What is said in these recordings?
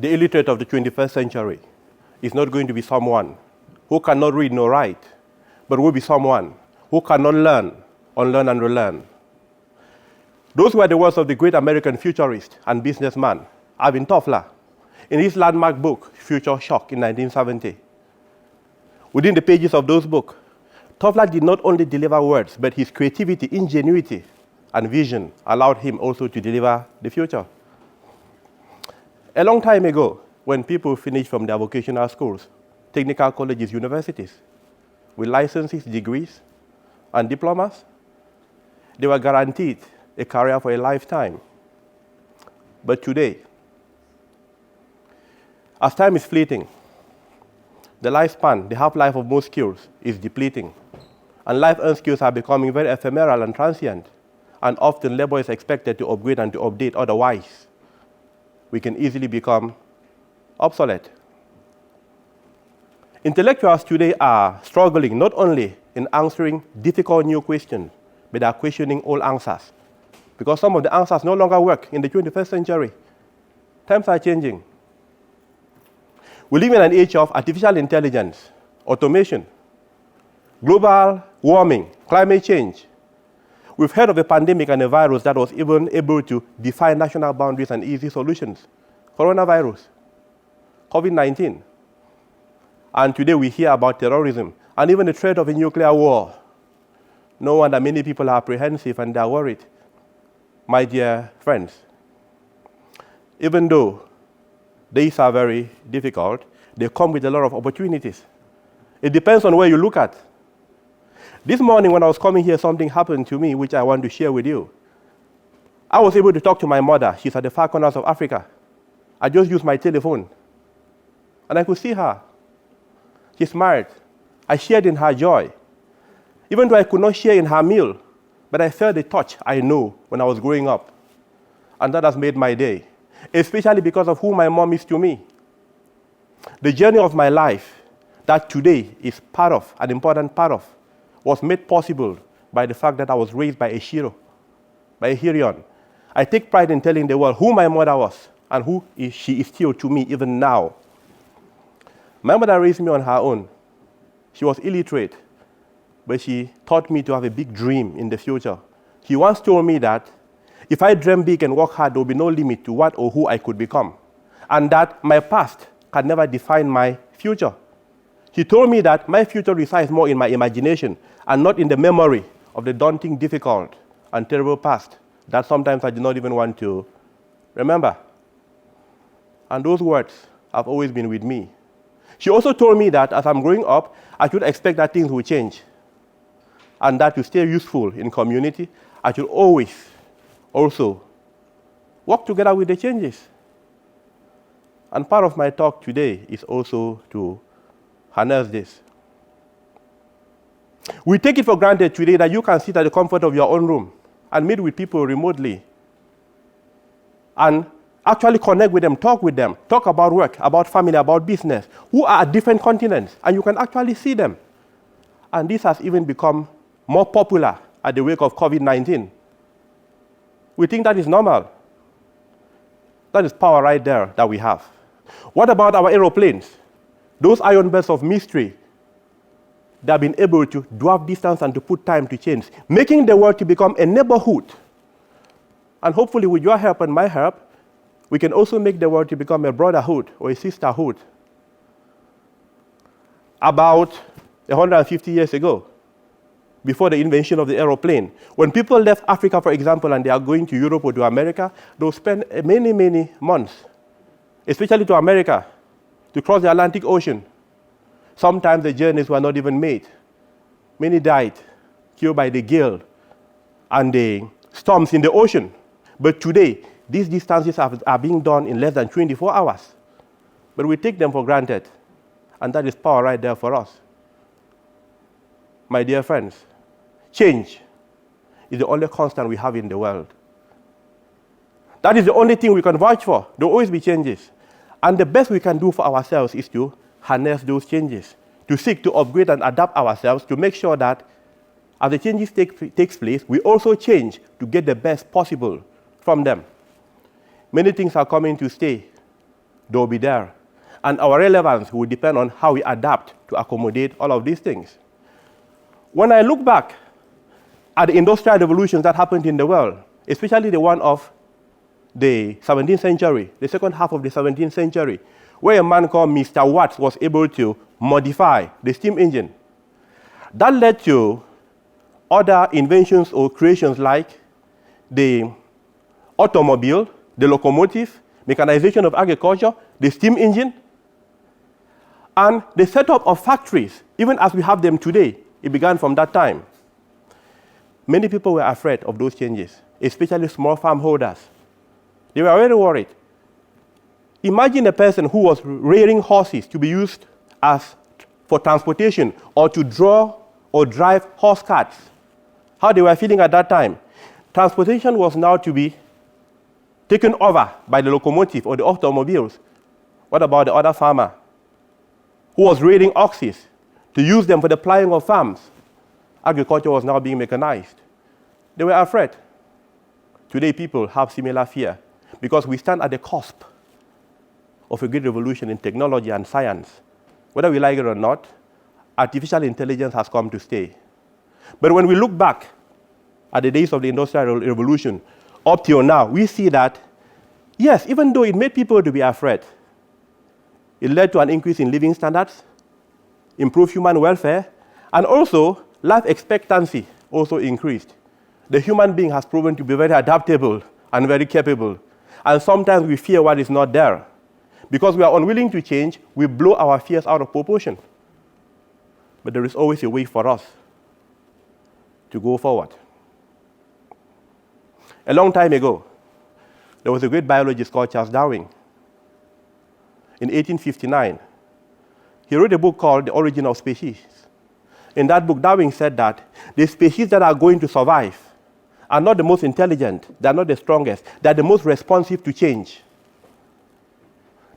The illiterate of the 21st century is not going to be someone who cannot read nor write, but will be someone who cannot learn, unlearn, and relearn. Those were the words of the great American futurist and businessman, Alvin Toffler, in his landmark book, Future Shock, in 1970. Within the pages of those books, Toffler did not only deliver words, but his creativity, ingenuity, and vision allowed him also to deliver the future. A long time ago, when people finished from their vocational schools, technical colleges, universities, with licenses, degrees, and diplomas, they were guaranteed a career for a lifetime. But today, as time is fleeting, the lifespan, the half-life of most skills is depleting, and life-earned skills are becoming very ephemeral and transient, and often labor is expected to upgrade and to update, otherwise we can easily become obsolete. Intellectuals today are struggling not only in answering difficult new questions, but are questioning old answers, because some of the answers no longer work in the 21st century. Times are changing. We live in an age of artificial intelligence, automation, global warming, climate change. We've heard of a pandemic and a virus that was even able to defy national boundaries and easy solutions. Coronavirus, COVID-19. And today we hear about terrorism and even the threat of a nuclear war. No wonder many people are apprehensive and they are worried. My dear friends, even though days are very difficult, they come with a lot of opportunities. It depends on where you look at. This morning when I was coming here, something happened to me which I want to share with you. I was able to talk to my mother. She's at the far corners of Africa. I just used my telephone, and I could see her. She smiled. I shared in her joy. Even though I could not share in her meal, but I felt the touch I know when I was growing up. And that has made my day, especially because of who my mom is to me. The journey of my life that today is part of, an important part of, was made possible by the fact that I was raised by a Shiro, by a Hirion. I take pride in telling the world who my mother was and who she is still to me even now. My mother raised me on her own. She was illiterate, but she taught me to have a big dream in the future. She once told me that if I dream big and work hard, there will be no limit to what or who I could become, and that my past can never define my future. She told me that my future resides more in my imagination and not in the memory of the daunting, difficult, and terrible past that sometimes I do not even want to remember. And those words have always been with me. She also told me that as I'm growing up, I should expect that things will change, and that to stay useful in community, I should always also work together with the changes. And part of my talk today is also to harness this. We take it for granted today that you can sit at the comfort of your own room and meet with people remotely and actually connect with them, talk about work, about family, about business, who are at different continents, and you can actually see them. And this has even become more popular at the wake of COVID-19. We think that is normal. That is power right there that we have. What about our aeroplanes? Those iron belts of mystery that have been able to dwarf distance and to put time to change, making the world to become a neighborhood. And hopefully with your help and my help, we can also make the world to become a brotherhood or a sisterhood. About 150 years ago, before the invention of the aeroplane, when people left Africa, for example, and they are going to Europe or to America, they will spend many, many months, especially to America, to cross the Atlantic Ocean. Sometimes the journeys were not even made. Many died, killed by the gale and the storms in the ocean. But today, these distances are being done in less than 24 hours. But we take them for granted, and that is power right there for us. My dear friends, change is the only constant we have in the world. That is the only thing we can vouch for. There will always be changes. And the best we can do for ourselves is to harness those changes, to seek to upgrade and adapt ourselves, to make sure that as the changes takes place, we also change to get the best possible from them. Many things are coming to stay. they will be there. And our relevance will depend on how we adapt to accommodate all of these things. When I look back at the industrial revolutions that happened in the world, especially the one of the 17th century, the second half of the 17th century, where a man called Mr. Watts was able to modify the steam engine. That led to other inventions or creations like the automobile, the locomotive, mechanization of agriculture, the steam engine, and the setup of factories, even as we have them today. It began from that time. Many people were afraid of those changes, especially small farm holders. They were very worried. Imagine a person who was rearing horses to be used for transportation or to draw or drive horse carts. How they were feeling at that time. Transportation was now to be taken over by the locomotive or the automobiles. What about the other farmer who was rearing oxen to use them for the ploughing of farms? Agriculture was now being mechanized. They were afraid. Today, people have similar fear because we stand at the cusp of a great revolution in technology and science. Whether we like it or not, artificial intelligence has come to stay. But when we look back at the days of the Industrial Revolution, up till now, we see that, yes, even though it made people to be afraid, it led to an increase in living standards, improved human welfare, and also life expectancy also increased. The human being has proven to be very adaptable and very capable. And sometimes we fear what is not there. Because we are unwilling to change, we blow our fears out of proportion. But there is always a way for us to go forward. A long time ago, there was a great biologist called Charles Darwin. In 1859, he wrote a book called The Origin of Species. In that book, Darwin said that the species that are going to survive are not the most intelligent, they're not the strongest, they're the most responsive to change.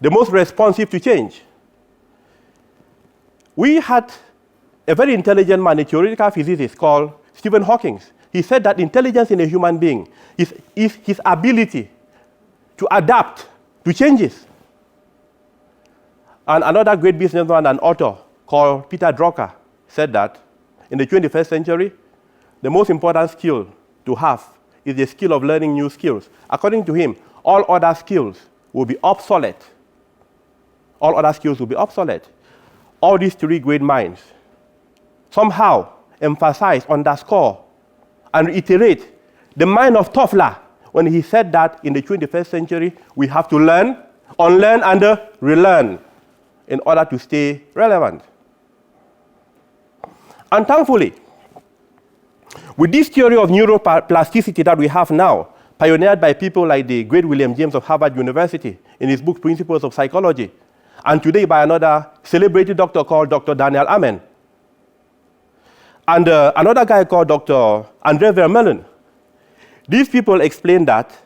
The most responsive to change. We had a very intelligent man, a theoretical physicist called Stephen Hawking. He said that intelligence in a human being is his ability to adapt to changes. And another great businessman and author called Peter Drucker said that in the 21st century, the most important skill to have is the skill of learning new skills. According to him, all other skills will be obsolete. All other skills will be obsolete. All these three great minds somehow emphasize, underscore, and reiterate the mind of Toffler when he said that in the 21st century, we have to learn, unlearn, and relearn in order to stay relevant. And thankfully, with this theory of neuroplasticity that we have now, pioneered by people like the great William James of Harvard University in his book, Principles of Psychology, and today by another celebrated doctor called Dr. Daniel Amen, and another guy called Dr. Andre Vermeulen. These people explain that,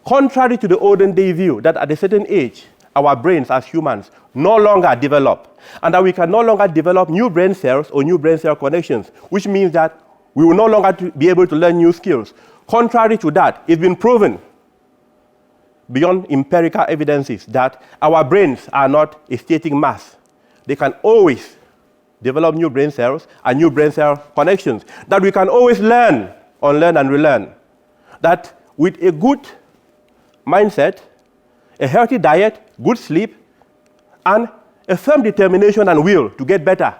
contrary to the olden day view that at a certain age, our brains as humans no longer develop, and that we can no longer develop new brain cells or new brain cell connections, which means that we will no longer be able to learn new skills. Contrary to that, it's been proven beyond empirical evidences that our brains are not a static mass. They can always develop new brain cells and new brain cell connections, that we can always learn, unlearn, and relearn. That with a good mindset, a healthy diet, good sleep, and a firm determination and will to get better,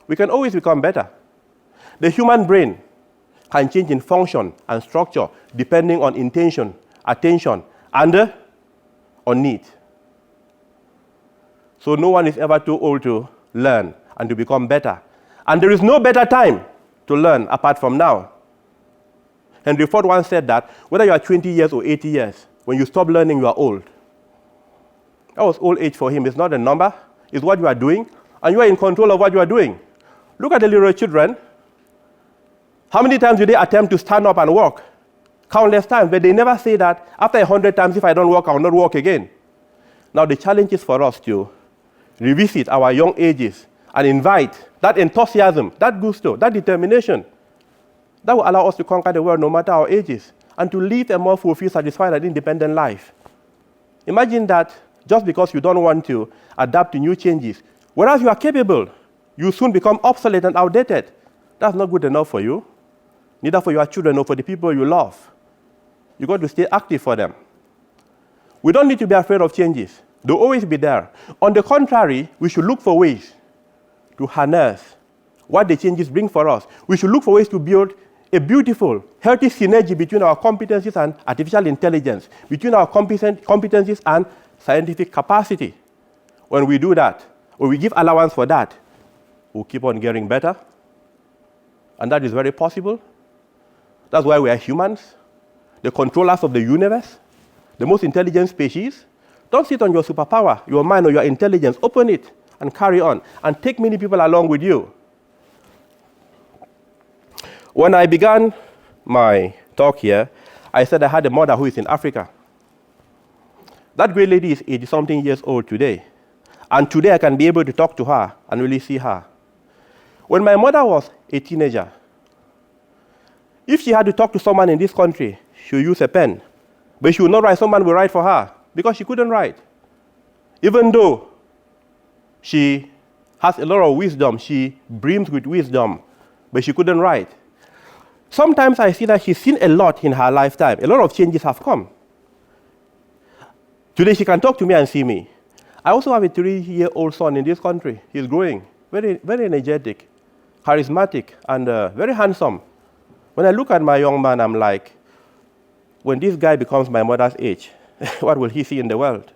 we can always become better. The human brain can change in function and structure depending on intention, attention, and on need. So no one is ever too old to learn and to become better. And there is no better time to learn apart from now. Henry Ford once said that whether you are 20 years or 80 years, when you stop learning, you are old. That was old age for him. It's not a number. It's what you are doing, and you are in control of what you are doing. Look at the little children. How many times do they attempt to stand up and walk? Countless times, but they never say that after 100 times, if I don't walk, I will not walk again. Now the challenge is for us to revisit our young ages and invite that enthusiasm, that gusto, that determination that will allow us to conquer the world no matter our ages and to live a more fulfilled, satisfied, and independent life. Imagine that just because you don't want to adapt to new changes. Whereas you are capable, you soon become obsolete and outdated. That's not good enough for you, neither for your children or for the people you love. You've got to stay active for them. We don't need to be afraid of changes. They'll always be there. On the contrary, we should look for ways to harness what the changes bring for us. We should look for ways to build a beautiful, healthy synergy between our competencies and artificial intelligence, between our competencies and scientific capacity. When we do that, or we give allowance for that, we'll keep on getting better. And that is very possible. That's why we are humans, the controllers of the universe, the most intelligent species. Don't sit on your superpower, your mind or your intelligence. Open it and carry on. And take many people along with you. When I began my talk here, I said I had a mother who is in Africa. That great lady is 80-something years old today. And today I can be able to talk to her and really see her. When my mother was a teenager, if she had to talk to someone in this country, she would use a pen. But she would not write, someone would write for her, because she couldn't write. Even though she has a lot of wisdom, she brims with wisdom, but she couldn't write. Sometimes I see that she's seen a lot in her lifetime. A lot of changes have come. Today she can talk to me and see me. I also have a 3-year-old son in this country. He's growing, very, very energetic, charismatic, and very handsome. When I look at my young man, I'm like, when this guy becomes my mother's age, what will he see in the world?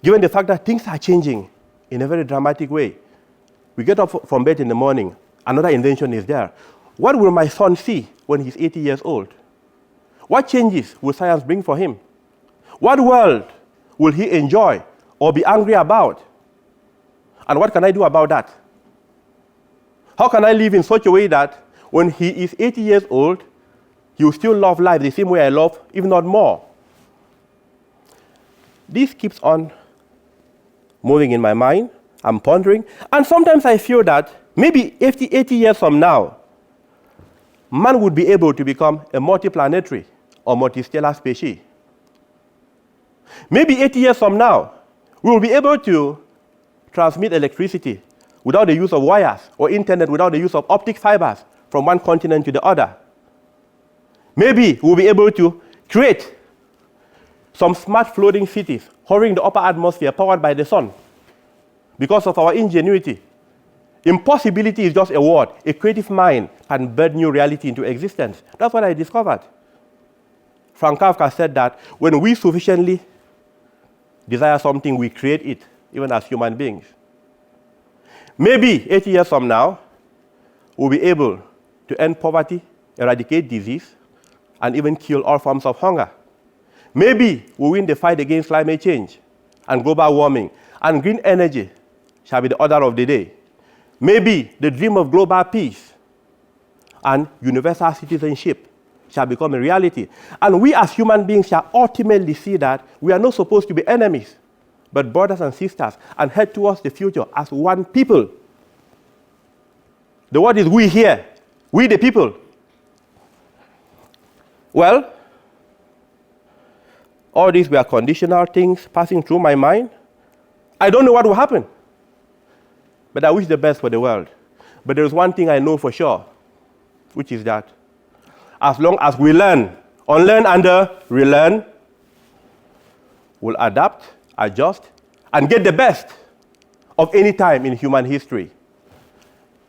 Given the fact that things are changing in a very dramatic way. We get up from bed in the morning, another invention is there. What will my son see when he's 80 years old? What changes will science bring for him? What world will he enjoy or be angry about? And what can I do about that? How can I live in such a way that when he is 80 years old, he will still love life the same way I love, if not more? This keeps on moving in my mind. I'm pondering. And sometimes I feel that maybe 80 years from now, man would be able to become a multiplanetary or multistellar species. Maybe 80 years from now, we will be able to transmit electricity without the use of wires, or internet without the use of optic fibers from one continent to the other. Maybe we'll be able to create some smart floating cities hovering in the upper atmosphere powered by the sun because of our ingenuity. Impossibility is just a word. A creative mind can birth new reality into existence. That's what I discovered. Frank Kafka said that when we sufficiently desire something, we create it, even as human beings. Maybe 80 years from now, we'll be able to end poverty, eradicate disease, and even kill all forms of hunger. Maybe we'll win the fight against climate change and global warming, and green energy shall be the order of the day. Maybe the dream of global peace and universal citizenship shall become a reality. And we as human beings shall ultimately see that we are not supposed to be enemies, but brothers and sisters, and head towards the future as one people. The word is we here, we the people. Well, all these were conditional things passing through my mind. I don't know what will happen, but I wish the best for the world. But there is one thing I know for sure, which is that as long as we learn, unlearn and relearn, we'll adapt, adjust, and get the best of any time in human history.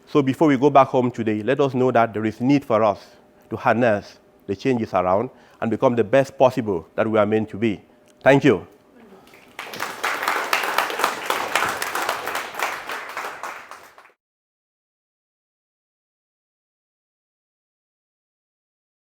So before we go back home today, let us know that there is need for us to harness the changes around and become the best possible that we are meant to be. Thank you.